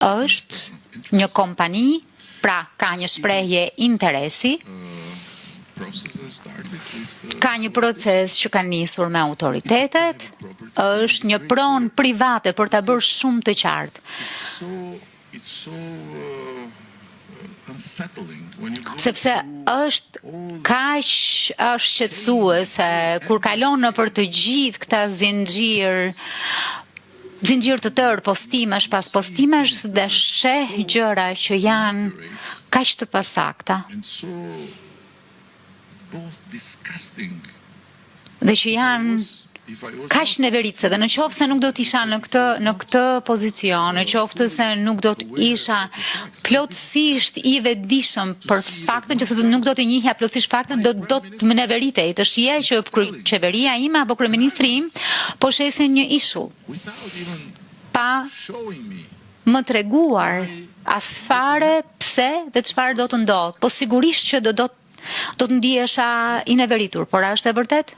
është një kompani, pra ka një shprehje interesi, ka një proces që ka nisur me autoritetet, është një pronë private për ta bërë shumë të qartë. Sepse është kaq shqetësuese kur kalon nëpër të gjithë këta zinxhir të tërë postimesh pas postimesh dhe sheh gjëra që janë kaq të pasakta. Dhe që janë kaq neveritse, dhe në qoftë se nuk do të isha në këtë pozicion, në qoftë se nuk do të isha plotësisht i vetëdijshëm për faktin që nuk do të njihja plotësisht faktin, do të më neveritej të shija që qeveria ime apo kryeministri im po shesin një ishull pa më treguar asfare pse dhe çfarë do të ndodh. Po sigurisht që do të ndihesha i neveritur, por a është e vërtet?